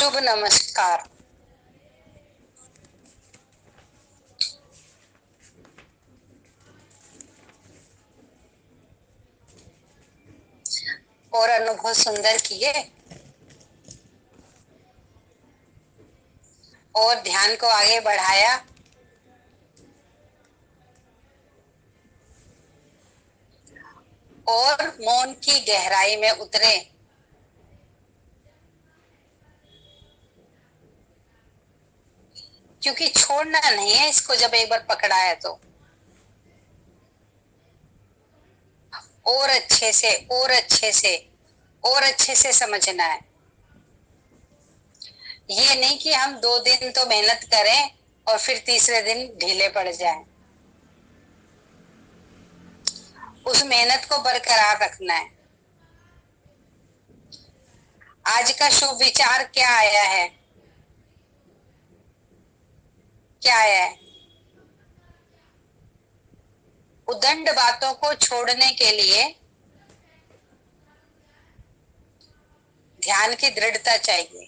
शुभ नमस्कार। और अनुभव सुंदर किए और ध्यान को आगे बढ़ाया और मौन की गहराई में उतरे। क्योंकि छोड़ना नहीं है इसको, जब एक बार पकड़ा है तो और अच्छे से और अच्छे से और अच्छे से समझना है। ये नहीं कि हम 2 दिन तो मेहनत करें और फिर तीसरे दिन ढीले पड़ जाएं। उस मेहनत को बरकरार रखना है। आज का शुभ विचार क्या आया है? क्या आया है? उदंड बातों को छोड़ने के लिए ध्यान की दृढ़ता चाहिए।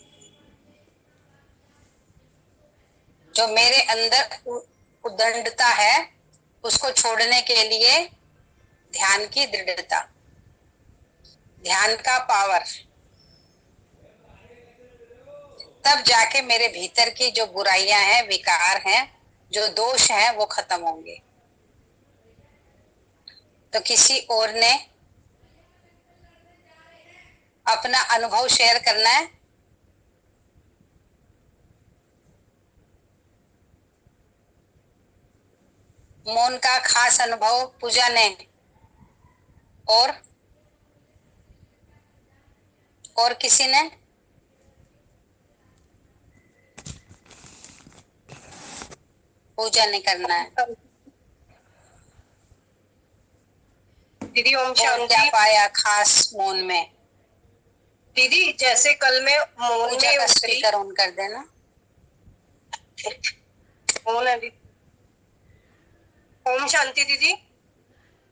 जो मेरे अंदर उदंडता है उसको छोड़ने के लिए ध्यान की दृढ़ता, ध्यान का पावर, तब जाके मेरे भीतर की जो बुराइयां हैं, विकार हैं, जो दोष हैं वो खत्म होंगे। तो किसी और ने अपना अनुभव शेयर करना है? मौन का खास अनुभव पूजा ने, और किसी ने? पूजा नहीं करना है। दीदी ओम शांति। क्या पाया खास मौन में? दीदी जैसे कल मैं मौन पूजा का में स्पीकर ऑन कर देना। ऑन है दीदी। ओम शांति दीदी।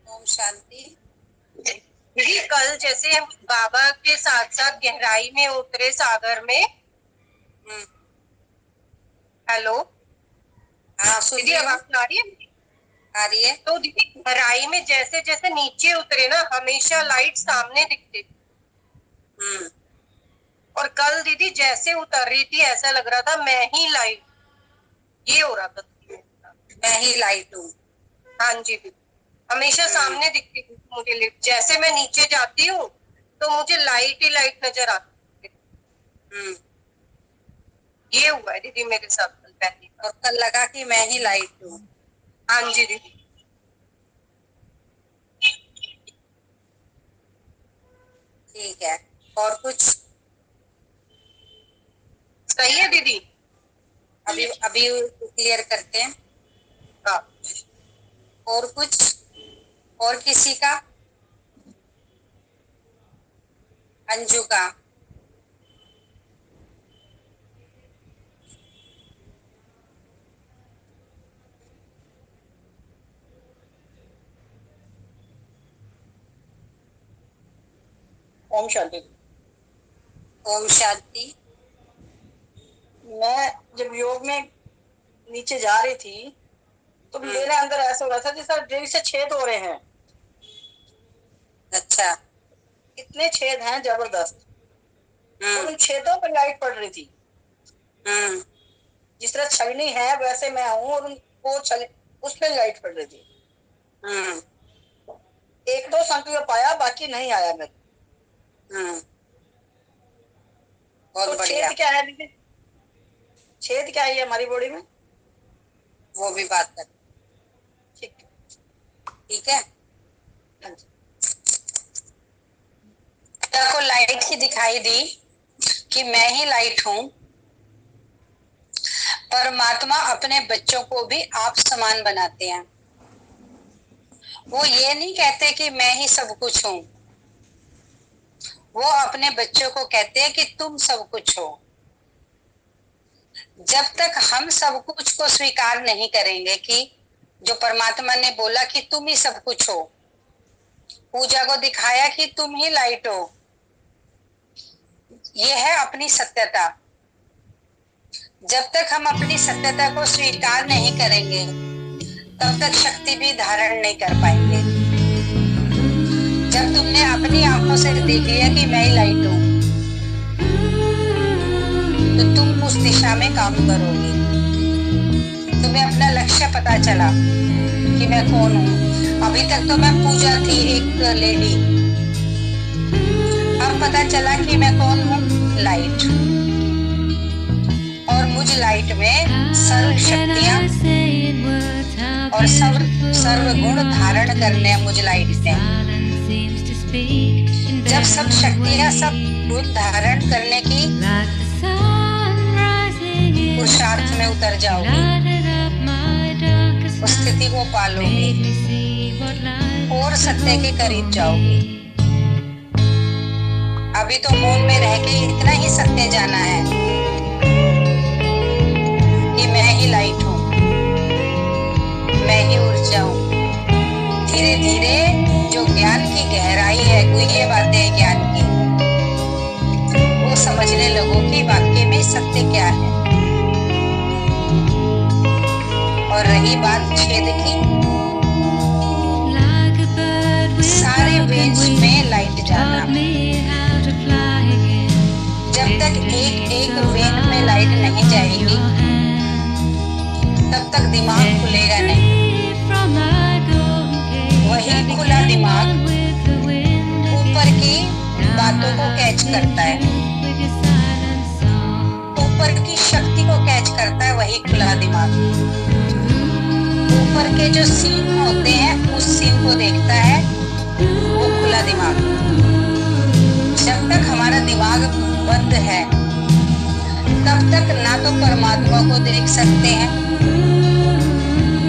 ओम शांति। दीदी कल जैसे हम बाबा के साथ साथ गहराई में उतरे सागर में। हेलो। हाँ दीदी आवाज आ रही है? आ रही है। तो दीदी गहराई में जैसे जैसे नीचे उतरे ना, हमेशा लाइट सामने दिखती थी। और कल दीदी जैसे उतर रही थी ऐसा लग रहा था मैं ही लाइट, ये हो रहा था। मैं ही लाइट हूँ। हाँ जी दीदी, हमेशा सामने दिखती थी मुझे लिफ्ट। जैसे मैं नीचे जाती हूँ तो मुझे लाइट ही लाइट नजर आती है। ये हुआ है दीदी मेरे साथ कल पहली बार। और कल लगा कि मैं ही लाइट हूँ। हाँ जी दीदी। ठीक है, और कुछ? सही है दीदी। अभी अभी क्लियर करते हैं। हाँ। और कुछ? और किसी का? अंजू का? ओम शांति। ओम शांति। मैं जब योग में नीचे जा रही थी तो मेरे अंदर ऐसा हो रहा था जैसे ड्रिल से छेद हो रहे हैं। अच्छा। इतने छेद हैं जबरदस्त। और उन छेदों पर लाइट पड़ रही थी। जिस तरह छलनी है वैसे मैं हूँ, और वो उस पर लाइट पड़ रही थी। एक दो संकल्प पाया, बाकी नहीं आया मेरे। बहुत तो बढ़िया। छेद क्या है दीदी? छेद क्या है हमारी बॉडी में? वो भी बात कर। ठीक है। को लाइट ही दिखाई दी कि मैं ही लाइट हूँ। परमात्मा अपने बच्चों को भी आप समान बनाते हैं। वो ये नहीं कहते कि मैं ही सब कुछ हूँ। वो अपने बच्चों को कहते हैं कि तुम सब कुछ हो। जब तक हम सब कुछ को स्वीकार नहीं करेंगे कि जो परमात्मा ने बोला कि तुम ही सब कुछ हो, पूजा को दिखाया कि तुम ही लाइट हो, ये है अपनी सत्यता। जब तक हम अपनी सत्यता को स्वीकार नहीं करेंगे तब तक शक्ति भी धारण नहीं कर पाएंगे। जब तुमने अपनी आंखों से देख लिया कि मैं ही लाइट हूं, तो तुम उस दिशा में काम करोगे। तुम्हें अपना लक्ष्य पता चला कि मैं कौन हूं। अभी तक तो मैं पूजा थी, एक लेडी। अब पता चला कि मैं कौन हूं, लाइट। और मुझ लाइट में सर्व शक्तियां और सर्व गुण धारण करने मुझ लाइट ने। जब सब शक्तियां सब गुण धारण करने की पुरुषार्थ में उतर जाओगी, उस स्थिति को पालोगी और सत्य के करीब जाओगी। अभी तो मौन में रह के इतना ही सत्य जाना है कि मैं ही लाइट हूं, मैं ही ऊर्जा हूं। धीरे धीरे जो ज्ञान की गहराई है, गुह्य बातें ज्ञान की, वो समझने लगो कि वाकई में सत्य क्या है। और रही बात छेद की, सारे वेन्स में लाइट जाना। जब तक एक एक वेन में लाइट नहीं जाएगी तब तक दिमाग खुलेगा नहीं। वही खुला दिमाग ऊपर की बातों को कैच करता है, ऊपर की शक्ति को कैच करता है। वही खुला दिमाग ऊपर के जो सीन होते हैं उस सीन को देखता है, वो खुला दिमाग। जब तक हमारा दिमाग बंद है तब तक ना तो परमात्मा को देख सकते हैं,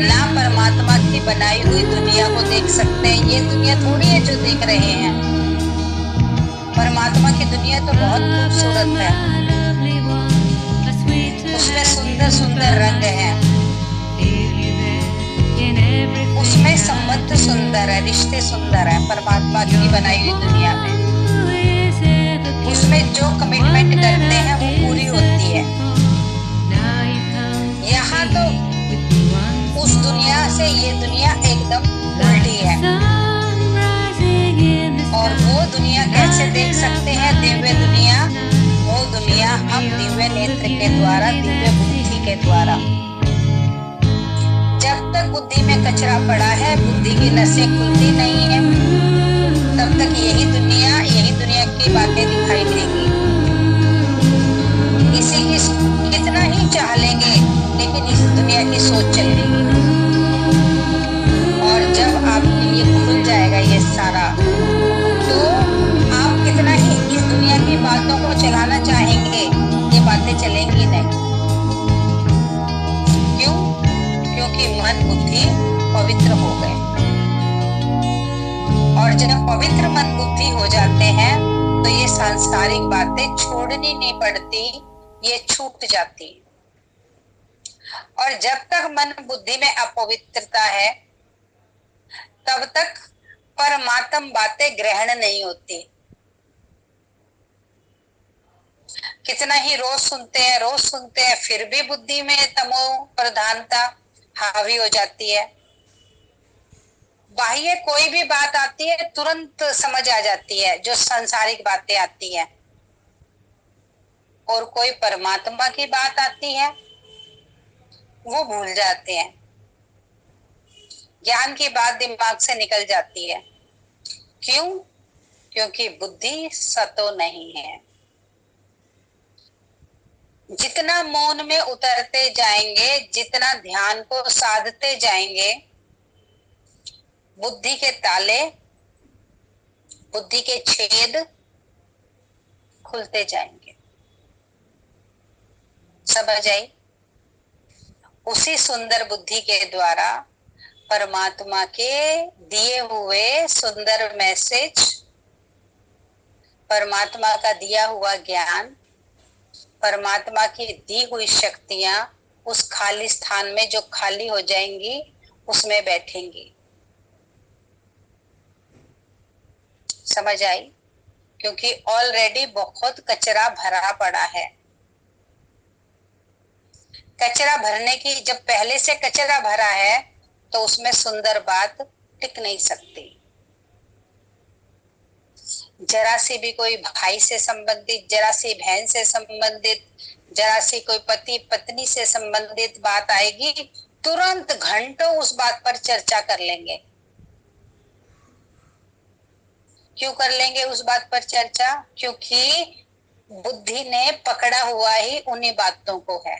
ना परमात्मा की बनाई हुई दुनिया को देख सकते हैं। ये दुनिया थोड़ी है जो देख रहे हैं। परमात्मा की दुनिया तो बहुत खूबसूरत है, उसमें सुंदर सुंदर रंग हैं, उसमें संबंध सुंदर है, रिश्ते सुंदर है। परमात्मा की बनाई हुई दुनिया में उसमें जो कमिटमेंट करते हैं वो पूरी होती है। यहाँ तो उस दुनिया से ये दुनिया एकदम उल्टी है। और वो दुनिया कैसे देख सकते हैं? दिव्य दुनिया, वो दुनिया हम दिव्य नेत्र के द्वारा, दिव्य बुद्धि के द्वारा। जब तक बुद्धि में कचरा पड़ा है, बुद्धि की नसें खुलती नहीं है, तब तक यही दुनिया की बातें दिखाई देगी। इसी की कितना ही चाह लेंगे लेकिन इस दुनिया की सोच चलेगी। और जब आपके लिए खुल जाएगा ये सारा, तो आप कितना ही इस दुनिया की बातों को चलाना चाहेंगे, ये बातें चलेंगी नहीं। क्यों? क्योंकि मन बुद्धि पवित्र हो गए। और जब पवित्र मन बुद्धि हो जाते हैं तो ये सांसारिक बातें छोड़नी नहीं पड़ती, ये छूट जाती। और जब तक मन बुद्धि में अपवित्रता है तब तक परमात्म बातें ग्रहण नहीं होती। कितना ही रोज सुनते हैं फिर भी बुद्धि में तमो प्रधानता हावी हो जाती है। बाह्य कोई भी बात आती है तुरंत समझ आ जाती है, जो सांसारिक बातें आती है। और कोई परमात्मा की बात आती है वो भूल जाते हैं। ज्ञान की बात दिमाग से निकल जाती है। क्यों? क्योंकि बुद्धि सतो नहीं है। जितना मौन में उतरते जाएंगे, जितना ध्यान को साधते जाएंगे, बुद्धि के ताले, बुद्धि के छेद खुलते जाएंगे। समझ आई? उसी सुंदर बुद्धि के द्वारा परमात्मा के दिए हुए सुंदर मैसेज, परमात्मा का दिया हुआ ज्ञान, परमात्मा की दी हुई शक्तियां उस खाली स्थान में जो खाली हो जाएंगी उसमें बैठेंगी। समझ आई? क्योंकि ऑलरेडी बहुत कचरा भरा पड़ा है। कचरा भरने की, जब पहले से कचरा भरा है तो उसमें सुंदर बात टिक नहीं सकती। जरा सी भी कोई भाई से संबंधित, जरा सी बहन से संबंधित, जरा सी कोई पति पत्नी से संबंधित बात आएगी, तुरंत घंटों उस बात पर चर्चा कर लेंगे। क्यों कर लेंगे उस बात पर चर्चा? क्योंकि बुद्धि ने पकड़ा हुआ ही उन्हीं बातों को है।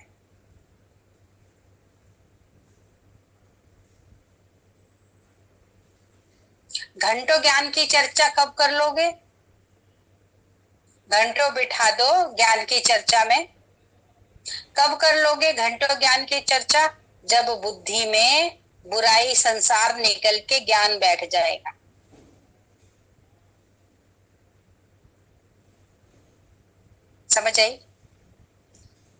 घंटों ज्ञान की चर्चा कब कर लोगे? घंटों बिठा दो ज्ञान की चर्चा में। कब कर लोगे घंटों ज्ञान की चर्चा? जब बुद्धि में बुराई संसार निकल के ज्ञान बैठ जाएगा। समझ आई?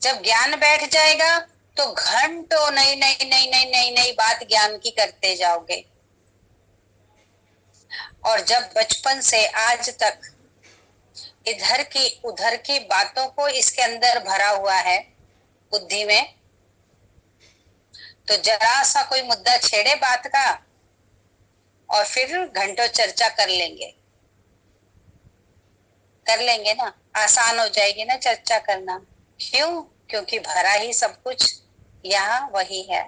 जब ज्ञान बैठ जाएगा तो घंटों नई नई नई नई नई नई बात ज्ञान की करते जाओगे। और जब बचपन से आज तक इधर की उधर की बातों को इसके अंदर भरा हुआ है बुद्धि में, तो जरा सा कोई मुद्दा छेड़े बात का और फिर घंटों चर्चा कर लेंगे। कर लेंगे ना, आसान हो जाएगी ना चर्चा करना। क्यों? क्योंकि भरा ही सब कुछ यहाँ वही है।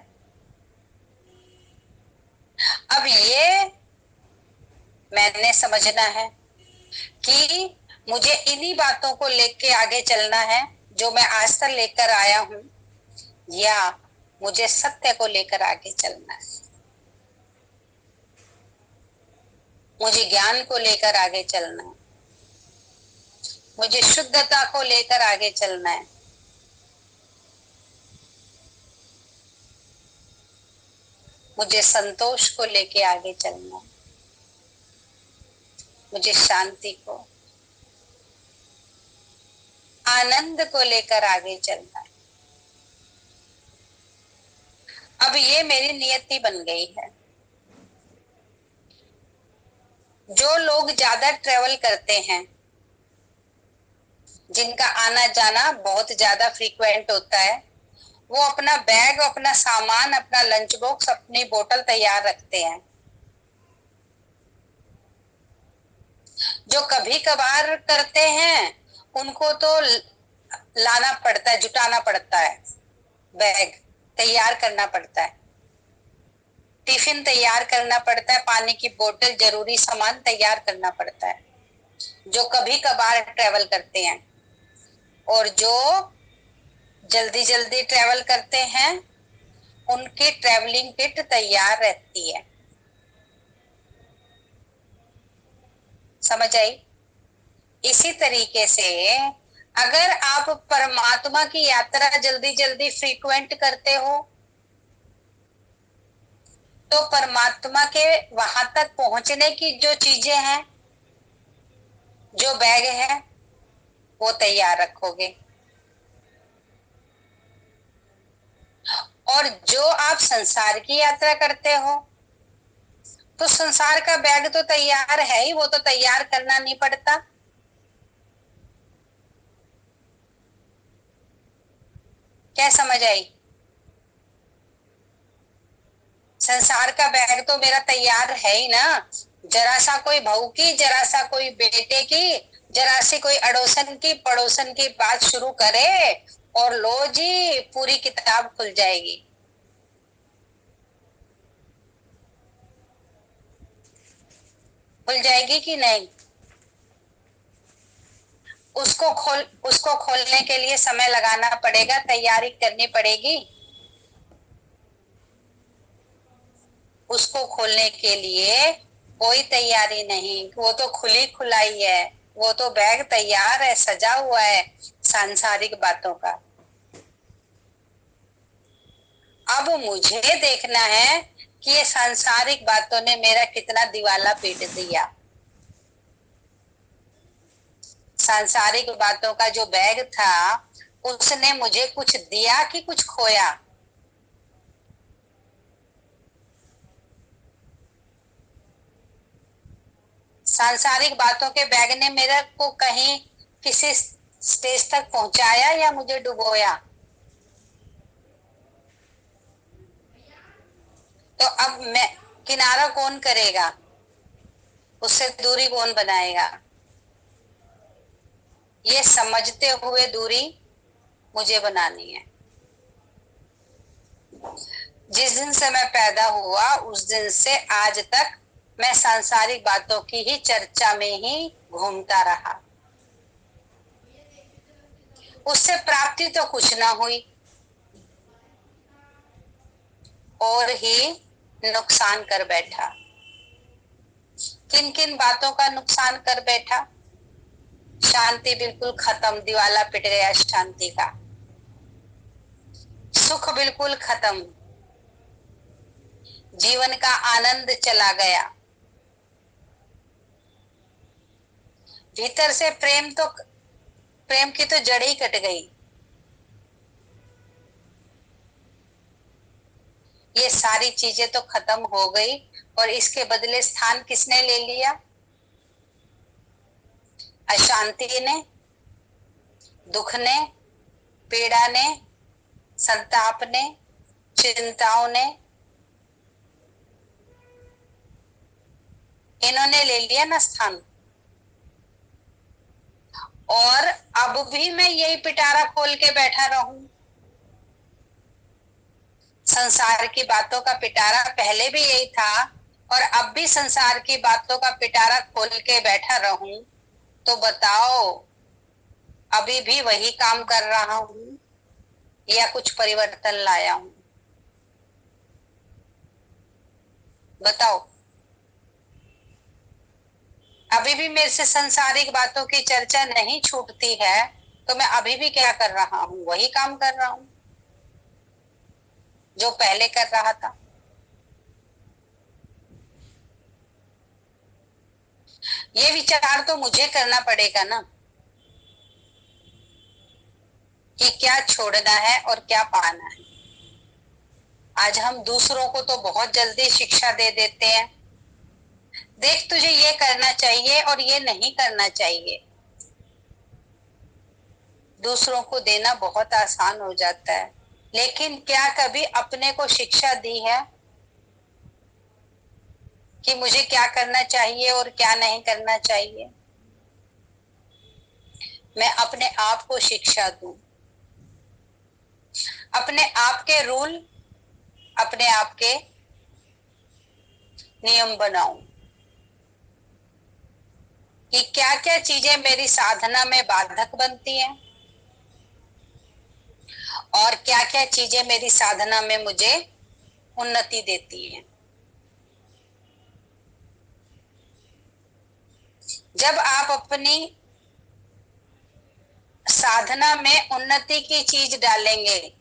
अब ये मैंने समझना है कि मुझे इन्हीं बातों को लेके आगे चलना है जो मैं आज तक लेकर आया हूं, या मुझे सत्य को लेकर आगे चलना है, मुझे ज्ञान को लेकर आगे चलना है, मुझे शुद्धता को लेकर आगे चलना है, मुझे संतोष को लेके आगे चलना है, मुझे शांति को, आनंद को लेकर आगे चलना है। अब ये मेरी नियति बन गई है। जो लोग ज्यादा ट्रेवल करते हैं, जिनका आना जाना बहुत ज्यादा फ्रीक्वेंट होता है, वो अपना बैग, अपना सामान, अपना लंच बॉक्स, अपनी बोतल तैयार रखते हैं। जो कभी कभार करते हैं उनको तो लाना पड़ता है, जुटाना पड़ता है, बैग तैयार करना पड़ता है, टिफिन तैयार करना पड़ता है, पानी की बोतल, जरूरी सामान तैयार करना पड़ता है, जो कभी कभार ट्रेवल करते हैं। और जो जल्दी जल्दी ट्रेवल करते हैं उनकी ट्रेवलिंग किट तैयार रहती है। समझ आई? इसी तरीके से अगर आप परमात्मा की यात्रा जल्दी जल्दी फ्रीक्वेंट करते हो तो परमात्मा के वहां तक पहुंचने की जो चीजें हैं, जो बैग है, वो तैयार रखोगे। और जो आप संसार की यात्रा करते हो तो संसार का बैग तो तैयार है ही, वो तो तैयार करना नहीं पड़ता। क्या समझ आई? संसार का बैग तो मेरा तैयार है ही ना। जरा सा कोई बहू की, जरा सा कोई बेटे की, जरा सी कोई अड़ोसन की पड़ोसन की बात शुरू करे और लो जी, पूरी किताब खुल जाएगी। खुल जाएगी कि नहीं? उसको खोलने के लिए समय लगाना पड़ेगा, तैयारी करनी पड़ेगी। उसको खोलने के लिए कोई तैयारी नहीं, वो तो खुली खुलाई है, वो तो बैग तैयार है, सजा हुआ है सांसारिक बातों का। अब मुझे देखना है कि ये सांसारिक बातों ने मेरा कितना दिवाला पीट दिया। सांसारिक बातों का जो बैग था उसने मुझे कुछ दिया कि कुछ खोया? सांसारिक बातों के बैग ने मेरे को कहीं किसी स्टेज तक पहुंचाया या मुझे डुबोया? तो अब मैं किनारा कौन करेगा, उससे दूरी कौन बनाएगा? ये समझते हुए दूरी मुझे बनानी है। जिस दिन से मैं पैदा हुआ उस दिन से आज तक मैं सांसारिक बातों की ही चर्चा में ही घूमता रहा। उससे प्राप्ति तो कुछ ना हुई और ही नुकसान कर बैठा। किन किन बातों का नुकसान कर बैठा? शांति बिल्कुल खत्म, दिवाला पिट गया शांति का। सुख बिल्कुल खत्म, जीवन का आनंद चला गया। भीतर से प्रेम की तो जड़ ही कट गई। ये सारी चीजें तो खत्म हो गई और इसके बदले स्थान किसने ले लिया? अशांति ने, दुख ने, पीड़ा ने, संताप ने, चिंताओं ने, इन्होंने ले लिया ना स्थान। और अब भी मैं यही पिटारा खोल के बैठा रहूं। संसार की बातों का पिटारा पहले भी यही था और अब भी संसार की बातों का पिटारा खोल के बैठा रहूं, तो बताओ अभी भी वही काम कर रहा हूं या कुछ परिवर्तन लाया हूं? बताओ। अभी भी मेरे से संसारिक बातों की चर्चा नहीं छूटती है, तो मैं अभी भी क्या कर रहा हूं? वही काम कर रहा हूं जो पहले कर रहा था। ये विचार तो मुझे करना पड़ेगा ना कि क्या छोड़ना है और क्या पाना है। आज हम दूसरों को तो बहुत जल्दी शिक्षा दे देते हैं, देख तुझे ये करना चाहिए और ये नहीं करना चाहिए। दूसरों को देना बहुत आसान हो जाता है, लेकिन क्या कभी अपने को शिक्षा दी है कि मुझे क्या करना चाहिए और क्या नहीं करना चाहिए? मैं अपने आप को शिक्षा दूं, अपने आप के रूल, अपने आप के नियम बनाऊं कि क्या क्या चीजें मेरी साधना में बाधक बनती हैं और क्या क्या चीजें मेरी साधना में मुझे उन्नति देती हैं। जब आप अपनी साधना में उन्नति की चीज डालेंगे,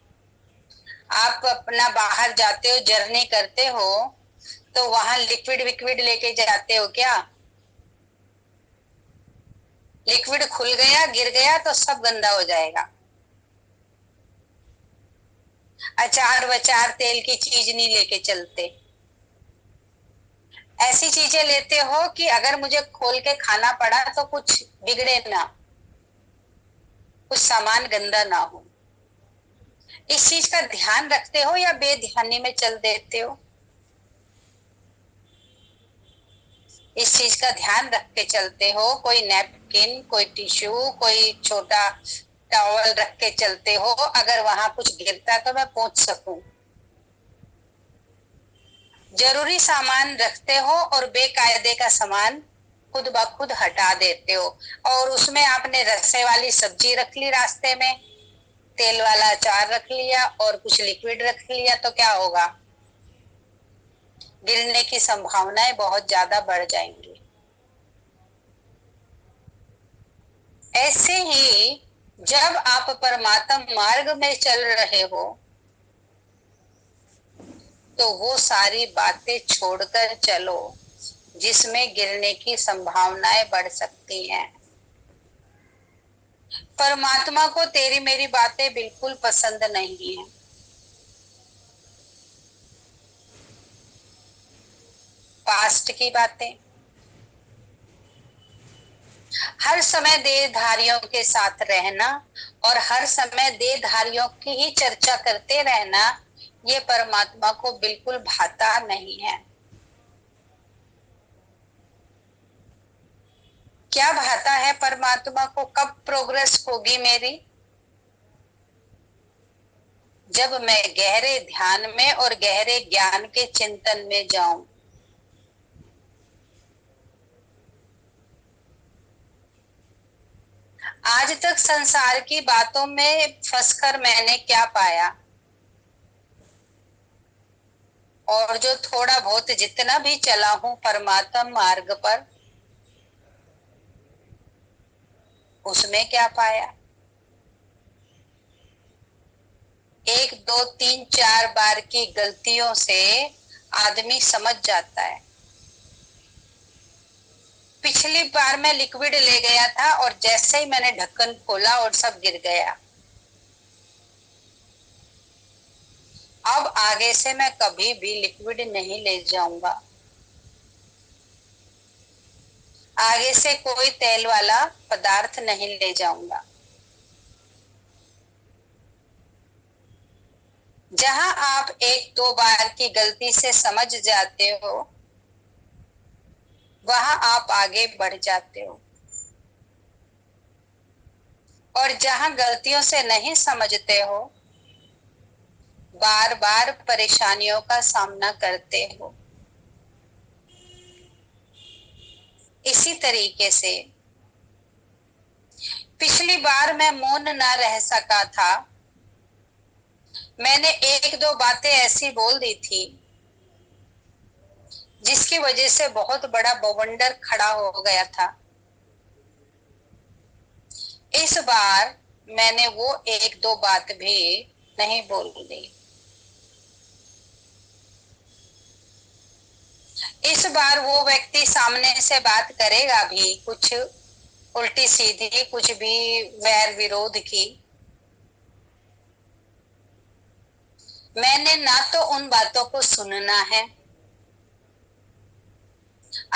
आप अपना बाहर जाते हो, जर्नी करते हो, तो वहां लिक्विड विक्विड लेके जाते हो क्या? लिक्विड खुल गया, गिर गया तो सब गंदा हो जाएगा। अचार वचार तेल की चीज नहीं लेके चलते। ऐसी चीजें लेते हो कि अगर मुझे खोल के खाना पड़ा तो कुछ बिगड़े ना, कुछ सामान गंदा ना हो। इस चीज का ध्यान रखते हो या बेध्यानी में चल देते हो? इस चीज का ध्यान रख के चलते हो। कोई नैपकिन, कोई टिश्यू, कोई छोटा टॉवल रख के चलते हो, अगर वहां कुछ गिरता तो मैं पहुंच सकूं। जरूरी सामान रखते हो और बेकायदे का सामान खुद ब खुद हटा देते हो। और उसमें आपने रसे वाली सब्जी रख ली रास्ते में, तेल वाला अचार रख लिया और कुछ लिक्विड रख लिया, तो क्या होगा? गिरने की संभावनाएं बहुत ज्यादा बढ़ जाएंगी। ऐसे ही जब आप परमात्म मार्ग में चल रहे हो तो वो सारी बातें छोड़कर चलो जिसमें गिरने की संभावनाएं बढ़ सकती हैं। परमात्मा को तेरी मेरी बातें बिल्कुल पसंद नहीं है। पास्ट की बातें, हर समय देहधारियों के साथ रहना और हर समय देहधारियों की ही चर्चा करते रहना, ये परमात्मा को बिल्कुल भाता नहीं है। क्या भाता है परमात्मा को? कब प्रोग्रेस होगी मेरी? जब मैं गहरे ध्यान में और गहरे ज्ञान के चिंतन में जाऊं। आज तक संसार की बातों में फंसकर मैंने क्या पाया? और जो थोड़ा बहुत जितना भी चला हूं परमात्मा मार्ग पर, उसमें क्या पाया? 1 2 3 4 बार की गलतियों से आदमी समझ जाता है। पिछली बार मैं लिक्विड ले गया था और जैसे ही मैंने ढक्कन खोला और सब गिर गया। अब आगे से मैं कभी भी लिक्विड नहीं ले जाऊंगा। आगे से कोई तेल वाला पदार्थ नहीं ले जाऊंगा। जहां आप 1 2 बार की गलती से समझ जाते हो, वहां आप आगे बढ़ जाते हो। और जहां गलतियों से नहीं समझते हो, बार बार परेशानियों का सामना करते हो। इसी तरीके से पिछली बार मैं मौन ना रह सका था। मैंने 1 2 बातें ऐसी बोल दी थी जिसकी वजह से बहुत बड़ा बवंडर खड़ा हो गया था। इस बार मैंने वो 1 2 बात भी नहीं बोल दी। इस बार वो व्यक्ति सामने से बात करेगा भी कुछ उल्टी सीधी, कुछ भी वैर विरोध की। मैंने ना तो उन बातों को सुनना है।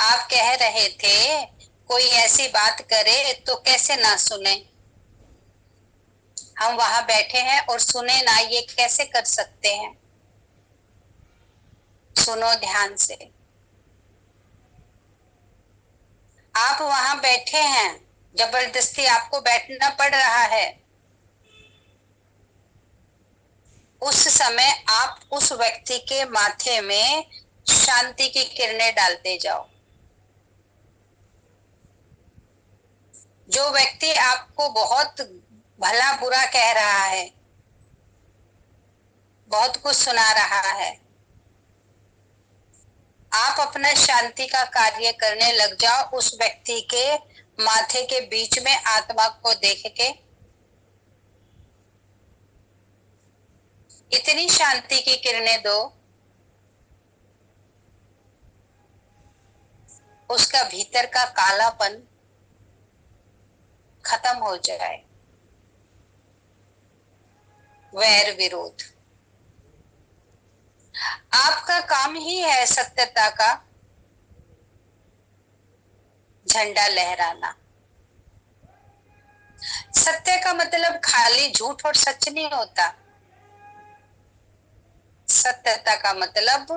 आप कह रहे थे कोई ऐसी बात करे तो कैसे ना सुने। हम वहां बैठे हैं और सुने ना, ये कैसे कर सकते हैं? सुनो ध्यान से। आप वहां बैठे हैं, जबरदस्ती आपको बैठना पड़ रहा है। उस समय आप उस व्यक्ति के माथे में शांति की किरणें डालते जाओ। जो व्यक्ति आपको बहुत भला बुरा कह रहा है, बहुत कुछ सुना रहा है, आप अपना शांति का कार्य करने लग जाओ। उस व्यक्ति के माथे के बीच में आत्मा को देख के इतनी शांति की किरणें दो, उसका भीतर का कालापन खत्म हो जाए। वैर विरोध, आपका काम ही है सत्यता का झंडा लहराना। सत्य का मतलब खाली झूठ और सच नहीं होता। सत्यता का मतलब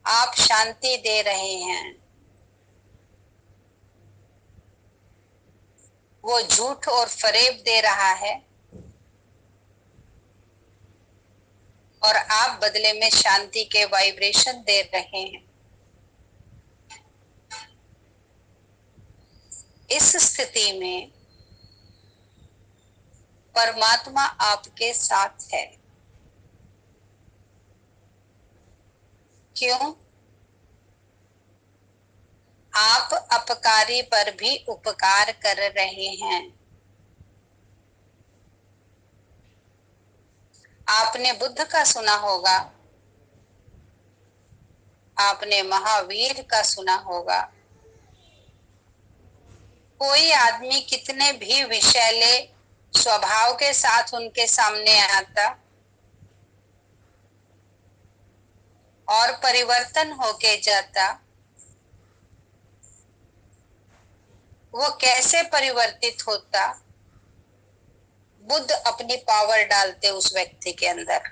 आप शांति दे रहे हैं, वो झूठ और फरेब दे रहा है और आप बदले में शांति के वाइब्रेशन दे रहे हैं। इस स्थिति में परमात्मा आपके साथ है। क्यों? आप अपकारी पर भी उपकार कर रहे हैं। आपने बुद्ध का सुना होगा, आपने महावीर का सुना होगा। कोई आदमी कितने भी विषैले स्वभाव के साथ उनके सामने आता और परिवर्तन होके जाता, वो कैसे परिवर्तित होता? बुद्ध अपनी पावर डालते उस व्यक्ति के अंदर।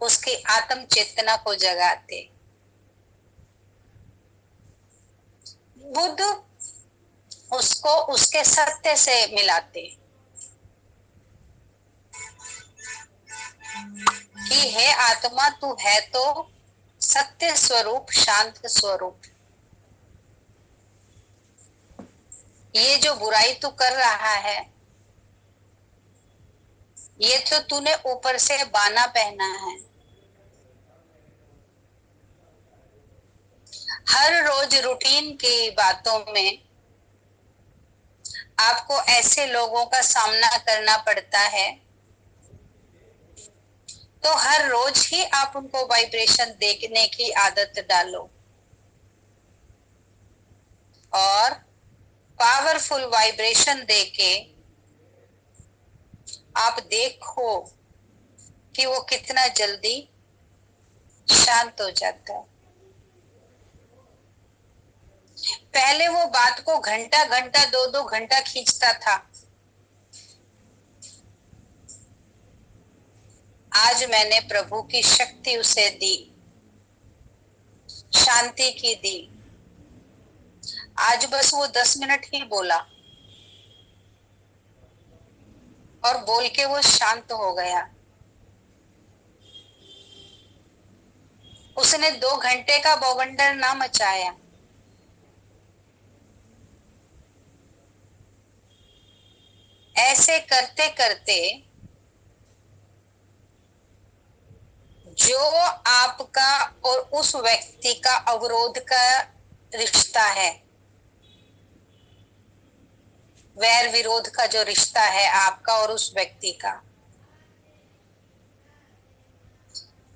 उसकी आत्म चेतना को जगाते। बुद्ध उसको उसके सत्य से मिलाते कि हे आत्मा, तू है तो सत्य स्वरूप, शांत स्वरूप। ये जो बुराई तू कर रहा है, ये तो तूने ऊपर से बाना पहना है। हर रोज रूटीन की बातों में आपको ऐसे लोगों का सामना करना पड़ता है, तो हर रोज ही आप उनको वाइब्रेशन देखने की आदत डालो और पावरफुल वाइब्रेशन देके आप देखो कि वो कितना जल्दी शांत हो जाता है। पहले वो बात को घंटा घंटा, दो दो घंटा खींचता था। आज मैंने प्रभु की शक्ति उसे दी, शांति की दी। आज बस वो 10 मिनट ही बोला और बोल के वो शांत हो गया। उसने 2 घंटे का बवंडर ना मचाया। ऐसे करते करते जो आपका और उस व्यक्ति का अवरोध का रिश्ता है, वैर विरोध का जो रिश्ता है आपका और उस व्यक्ति का,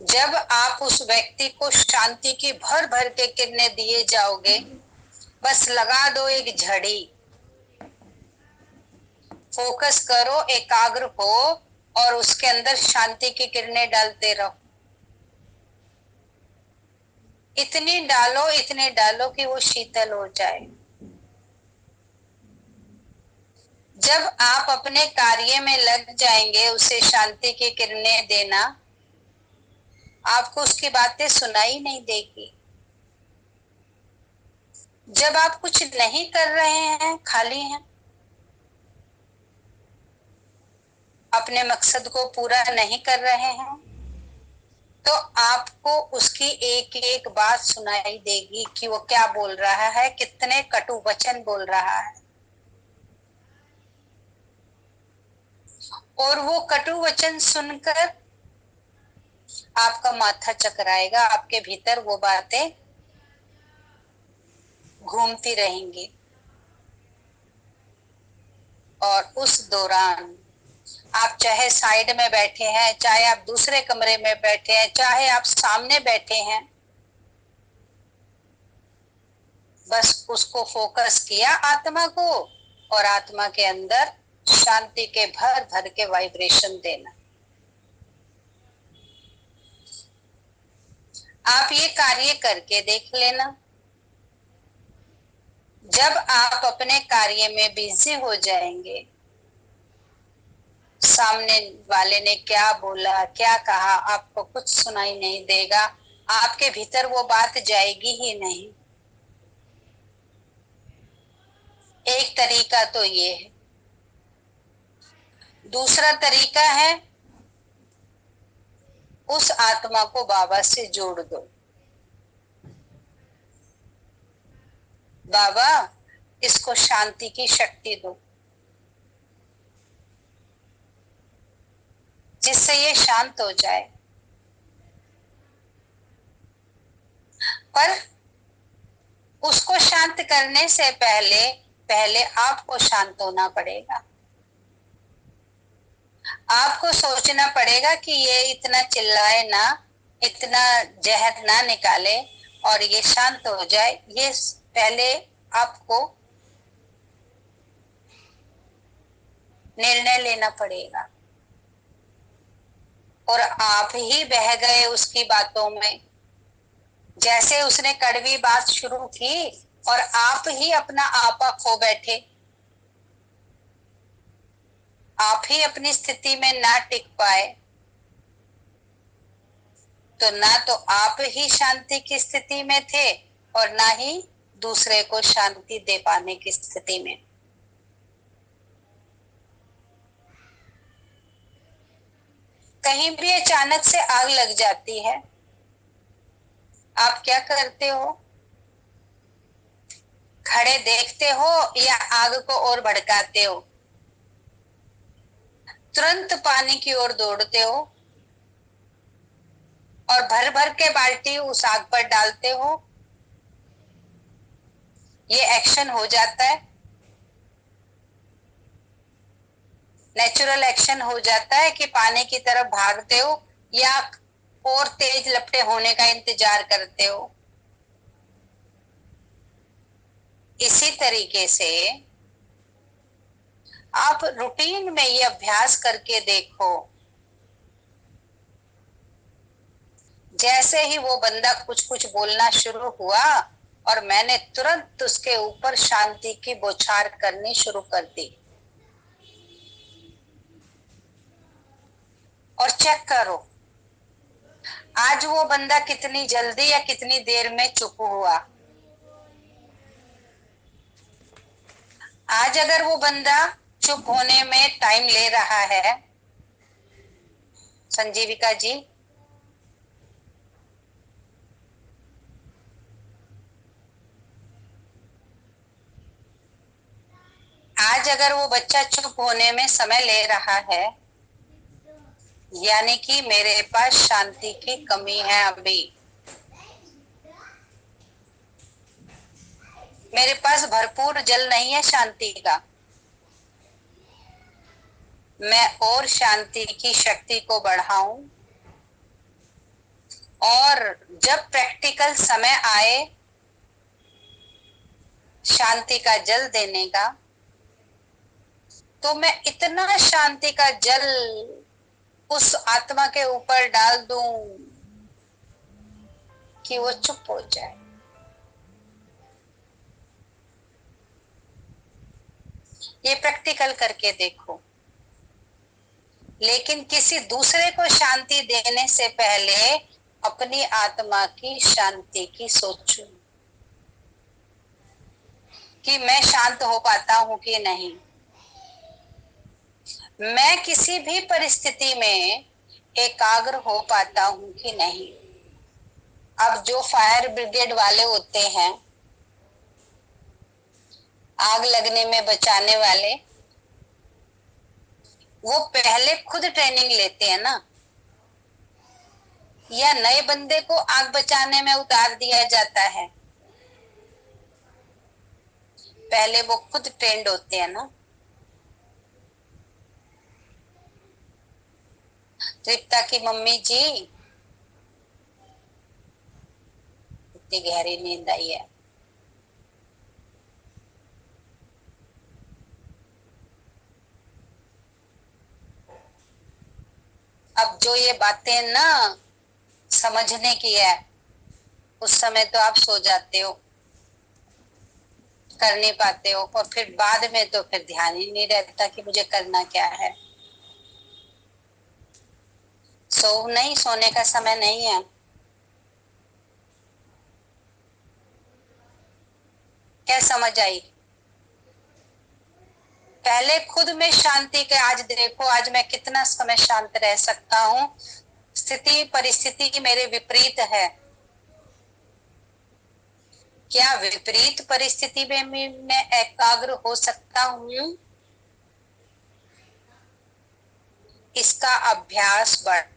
जब आप उस व्यक्ति को शांति की भर भर के किरणें दिए जाओगे, बस लगा दो एक झड़ी, फोकस करो, एकाग्र हो और उसके अंदर शांति की किरणें डालते रहो। इतने डालो कि वो शीतल हो जाए। जब आप अपने कार्य में लग जाएंगे उसे शांति की किरणें देना, आपको उसकी बातें सुनाई नहीं देगी। जब आप कुछ नहीं कर रहे हैं, खाली हैं, अपने मकसद को पूरा नहीं कर रहे हैं, तो आपको उसकी एक एक बात सुनाई देगी कि वो क्या बोल रहा है, कितने कटु वचन बोल रहा है। और वो कटु वचन सुनकर आपका माथा चकराएगा, आपके भीतर वो बातें घूमती रहेंगी। और उस दौरान आप चाहे साइड में बैठे हैं, चाहे आप दूसरे कमरे में बैठे हैं, चाहे आप सामने बैठे हैं, बस उसको फोकस किया आत्मा को, और आत्मा के अंदर शांति के भर भर के वाइब्रेशन देना। आप ये कार्य करके देख लेना। जब आप अपने कार्य में बिजी हो जाएंगे, सामने वाले ने क्या बोला, क्या कहा, आपको कुछ सुनाई नहीं देगा। आपके भीतर वो बात जाएगी ही नहीं। एक तरीका तो ये है। दूसरा तरीका है, उस आत्मा को बाबा से जोड़ दो। बाबा, इसको शांति की शक्ति दो, जिससे ये शांत हो जाए। पर उसको शांत करने से पहले पहले आपको शांत होना पड़ेगा। आपको सोचना पड़ेगा कि ये इतना चिल्लाए ना, इतना जहर ना निकाले और ये शांत हो जाए। ये पहले आपको निर्णय लेना पड़ेगा। और आप ही बह गए उसकी बातों में। जैसे उसने कड़वी बात शुरू की और आप ही अपना आपा खो बैठे, आप ही अपनी स्थिति में ना टिक पाए, तो ना तो आप ही शांति की स्थिति में थे और ना ही दूसरे को शांति दे पाने की स्थिति में। कहीं भी अचानक से आग लग जाती है, आप क्या करते हो? खड़े देखते हो या आग को और भड़काते हो? तुरंत पानी की ओर दौड़ते हो और भर भर के बाल्टी उस आग पर डालते हो। ये एक्शन हो जाता है, नेचुरल एक्शन हो जाता है कि पानी की तरफ भागते हो या और तेज लपटे होने का इंतजार करते हो। इसी तरीके से आप रूटीन में ये अभ्यास करके देखो, जैसे ही वो बंदा कुछ कुछ बोलना शुरू हुआ और मैंने तुरंत उसके ऊपर शांति की बौछार करनी शुरू कर दी। और चेक करो आज वो बंदा कितनी जल्दी या कितनी देर में चुप हुआ। आज अगर वो बंदा चुप होने में टाइम ले रहा है, संजीविका जी, आज अगर वो बच्चा चुप होने में समय ले रहा है, यानी कि मेरे पास शांति की कमी है। अभी मेरे पास भरपूर जल नहीं है शांति का। मैं और शांति की शक्ति को बढ़ाऊं और जब प्रैक्टिकल समय आए शांति का जल देने का, तो मैं इतना शांति का जल उस आत्मा के ऊपर डाल दूं कि वो चुप हो जाए। ये प्रैक्टिकल करके देखो। लेकिन किसी दूसरे को शांति देने से पहले अपनी आत्मा की शांति की सोचो कि मैं शांत हो पाता हूं कि नहीं। मैं किसी भी परिस्थिति में एकाग्र हो पाता हूं कि नहीं। अब जो फायर ब्रिगेड वाले होते हैं, आग लगने में बचाने वाले, वो पहले खुद ट्रेनिंग लेते हैं ना, या नए बंदे को आग बचाने में उतार दिया जाता है? पहले वो खुद ट्रेंड होते हैं ना। तृप्ता की मम्मी जी, इतनी गहरी नींद आई है। अब जो ये बातें ना समझने की है, उस समय तो आप सो जाते हो, कर नहीं पाते हो, और फिर बाद में तो फिर ध्यान ही नहीं रहता कि मुझे करना क्या है। नहीं, सोने का समय नहीं है। क्या समझ आई? पहले खुद में शांति के, आज देखो आज मैं कितना समय शांत रह सकता हूँ। स्थिति परिस्थिति मेरे विपरीत है, क्या विपरीत परिस्थिति में मैं एकाग्र हो सकता हूँ? इसका अभ्यास बढ़